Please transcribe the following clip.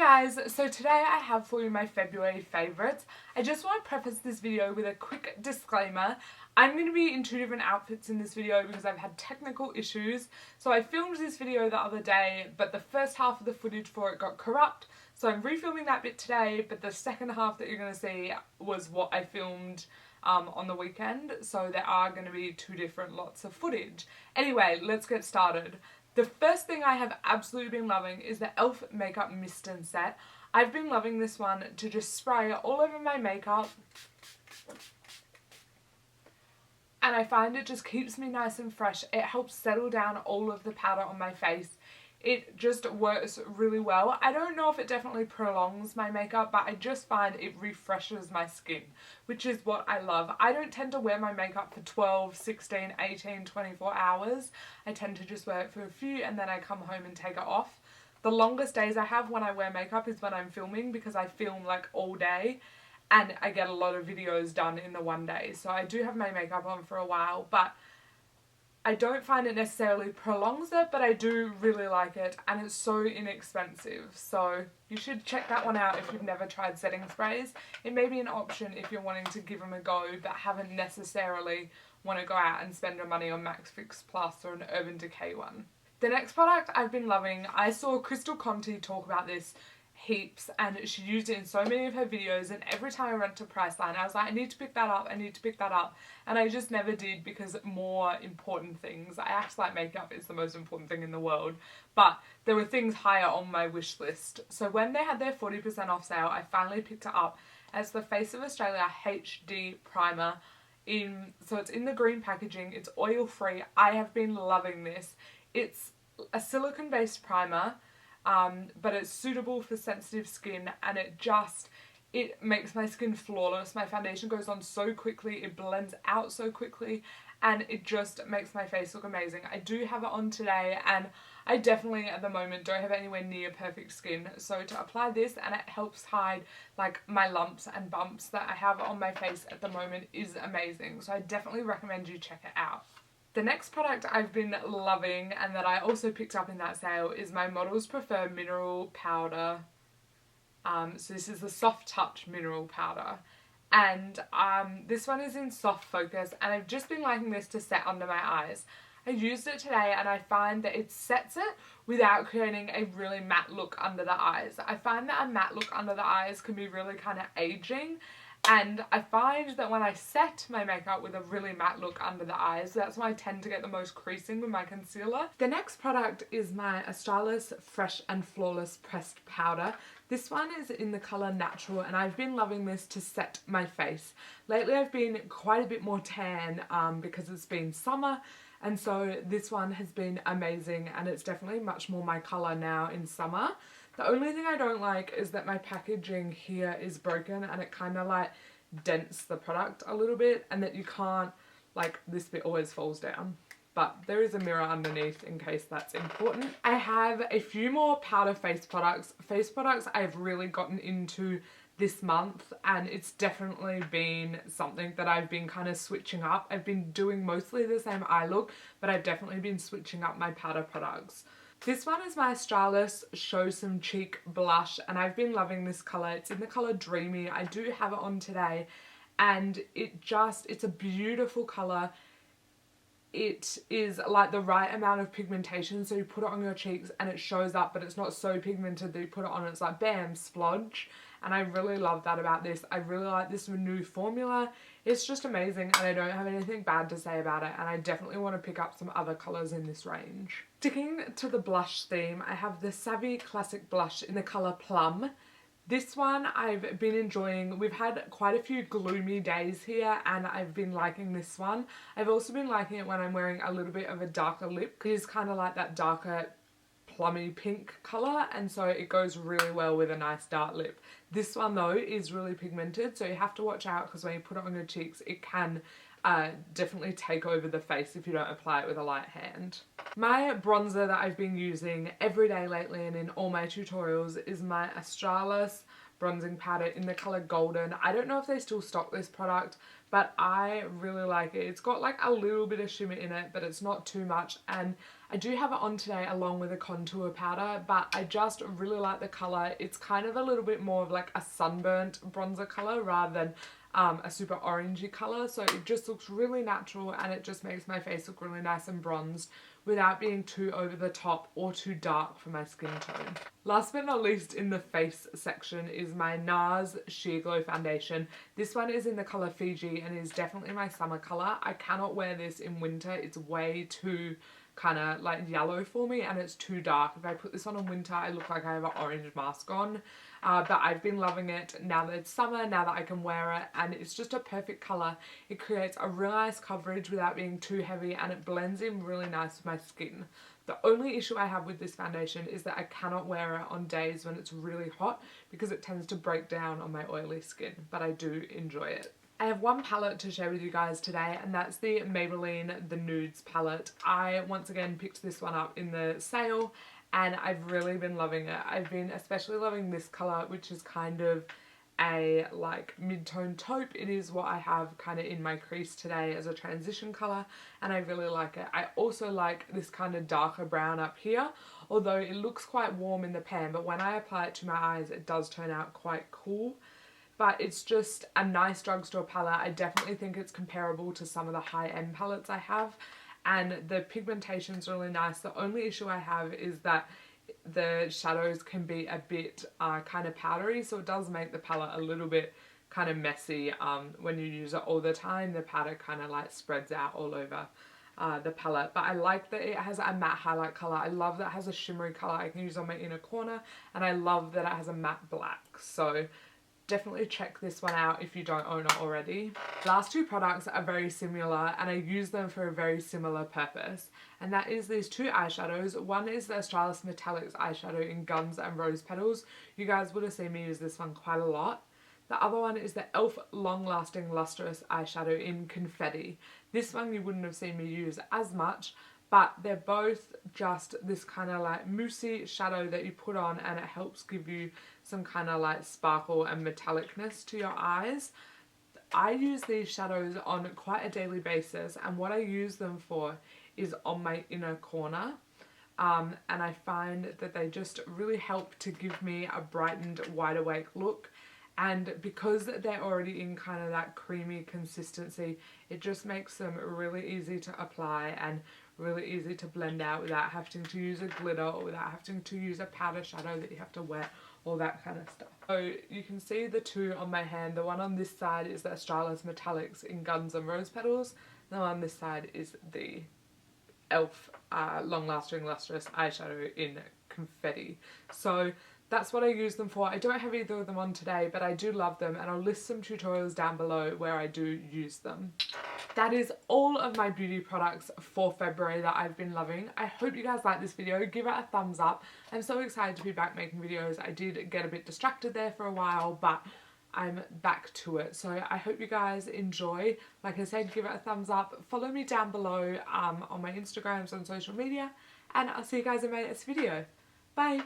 Guys, so today I have for you my February favourites. I just want to preface this video with a quick disclaimer. I'm going to be in two different outfits in this video because I've had technical issues. So I filmed this video the other day, but the first half of the footage for it got corrupt. So I'm refilming that bit today, but the second half that you're going to see was what I filmed on the weekend. So there are going to be two different lots of footage. Anyway, let's get started. The first thing I have absolutely been loving is the e.l.f. Makeup Mist and Set. I've been loving this one to just spray all over my makeup. And I find it just keeps me nice and fresh. It helps settle down all of the powder on my face. It just works really well. I don't know if it definitely prolongs my makeup, but I just find it refreshes my skin, which is what I love. I don't tend to wear my makeup for 12, 16, 18, 24 hours. I tend to just wear it for a few and then I come home and take it off. The longest days I have when I wear makeup is when I'm filming, because I film like all day and I get a lot of videos done in the one day. So I do have my makeup on for a while, but I don't find it necessarily prolongs it, but I do really like it, and it's so inexpensive. So you should check that one out if you've never tried setting sprays. It may be an option if you're wanting to give them a go but haven't necessarily want to go out and spend your money on Max Fix Plus or an Urban Decay one. The next product I've been loving, I saw Crystal Conti talk about this heaps, and she used it in so many of her videos, and every time I went to Priceline I was like, I need to pick that up, I need to pick that up, and I just never did because more important things. I act like makeup is the most important thing in the world, but there were things higher on my wish list. So when they had their 40% off sale, I finally picked it up. It's the Face of Australia HD Primer. So it's in the green packaging, it's oil free. I have been loving this. It's a silicone based primer, but it's suitable for sensitive skin, and it makes my skin flawless. My foundation goes on so quickly, it blends out so quickly, and it just makes my face look amazing. I do have it on today, and I definitely at the moment don't have anywhere near perfect skin, so to apply this, and it helps hide like my lumps and bumps that I have on my face at the moment, is amazing. So I definitely recommend you check it out. The next product I've been loving and that I also picked up in that sale is my Models Prefer Mineral Powder. So this is the Soft Touch Mineral Powder. And this one is in Soft Focus, and I've just been liking this to set under my eyes. I used it today and I find that it sets it without creating a really matte look under the eyes. I find that a matte look under the eyes can be really kind of aging. And I find that when I set my makeup with a really matte look under the eyes, that's when I tend to get the most creasing with my concealer. The next product is my Australis Fresh and Flawless Pressed Powder. This one is in the colour Natural, and I've been loving this to set my face. Lately I've been quite a bit more tan because it's been summer, and so this one has been amazing, and it's definitely much more my colour now in summer. The only thing I don't like is that my packaging here is broken, and it kind of like dents the product a little bit, and that you can't, like, this bit always falls down. But there is a mirror underneath in case that's important. I have a few more powder face products. Face products I've really gotten into this month, and it's definitely been something that I've been kind of switching up. I've been doing mostly the same eye look, but I've definitely been switching up my powder products. This one is my Australis Show Some Cheek Blush, and I've been loving this colour. It's in the colour Dreamy. I do have it on today, and it's a beautiful colour. It is like the right amount of pigmentation, so you put it on your cheeks and it shows up, but it's not so pigmented that you put it on and it's like bam, splodge. And I really love that about this. I really like this new formula. It's just amazing, and I don't have anything bad to say about it, and I definitely want to pick up some other colours in this range. Sticking to the blush theme, I have the Savvy Classic Blush in the colour Plum. This one I've been enjoying. We've had quite a few gloomy days here, and I've been liking this one. I've also been liking it when I'm wearing a little bit of a darker lip, because it's kind of like that darker plummy pink colour, and so it goes really well with a nice dark lip. This one though is really pigmented, so you have to watch out, because when you put it on your cheeks it can definitely take over the face if you don't apply it with a light hand. My bronzer that I've been using every day lately and in all my tutorials is my Australis bronzing powder in the colour Golden. I don't know if they still stock this product, but I really like it. It's got like a little bit of shimmer in it, but it's not too much, and I do have it on today along with a contour powder, but I just really like the colour. It's kind of a little bit more of like a sunburnt bronzer colour rather than a super orangey colour, so it just looks really natural and it just makes my face look really nice and bronzed without being too over the top or too dark for my skin tone. Last but not least in the face section is my NARS Sheer Glow Foundation. This one is in the colour Fiji and is definitely my summer colour. I cannot wear this in winter. It's way too kind of like yellow for me and it's too dark. If I put this on in winter, I look like I have an orange mask on. But I've been loving it now that it's summer, now that I can wear it, and it's just a perfect colour. It creates a real nice coverage without being too heavy, and it blends in really nice with my skin. The only issue I have with this foundation is that I cannot wear it on days when it's really hot because it tends to break down on my oily skin, but I do enjoy it. I have one palette to share with you guys today, and that's the Maybelline The Nudes palette. I once again picked this one up in the sale and I've really been loving it. I've been especially loving this colour, which is kind of a like mid-tone taupe. It is what I have kind of in my crease today as a transition colour, and I really like it. I also like this kind of darker brown up here, although it looks quite warm in the pan, but when I apply it to my eyes it does turn out quite cool. But it's just a nice drugstore palette. I definitely think it's comparable to some of the high-end palettes I have, and the pigmentation's really nice. The only issue I have is that the shadows can be a bit kind of powdery, so it does make the palette a little bit kind of messy when you use it all the time. The powder kind of like spreads out all over the palette, but I like that it has a matte highlight colour. I love that it has a shimmery colour I can use on my inner corner, and I love that it has a matte black. So definitely check this one out if you don't own it already. The last two products are very similar and I use them for a very similar purpose, and that is these two eyeshadows. One is the Australis Metallics eyeshadow in Guns and Rose Petals. You guys would have seen me use this one quite a lot. The other one is the e.l.f. Long Lasting Lustrous eyeshadow in Confetti. This one you wouldn't have seen me use as much, but they're both just this kind of like moussey shadow that you put on and it helps give you some kind of like sparkle and metallicness to your eyes. I use these shadows on quite a daily basis, and what I use them for is on my inner corner. And I find that they just really help to give me a brightened, wide awake look. And because they're already in kind of that creamy consistency, it just makes them really easy to apply and really easy to blend out without having to use a glitter or without having to use a powder shadow that you have to wet, all that kind of stuff. So you can see the two on my hand. The one on this side is the Australis Metallics in Guns and Rose Petals. The one on this side is the e.l.f. Long Lasting Lustrous eyeshadow in Confetti. So that's what I use them for. I don't have either of them on today, but I do love them, and I'll list some tutorials down below where I do use them. That is all of my beauty products for February that I've been loving. I hope you guys like this video. Give it a thumbs up. I'm so excited to be back making videos. I did get a bit distracted there for a while, but I'm back to it. So I hope you guys enjoy. Like I said, give it a thumbs up. Follow me down below on my Instagrams, on social media, and I'll see you guys in my next video. Bye!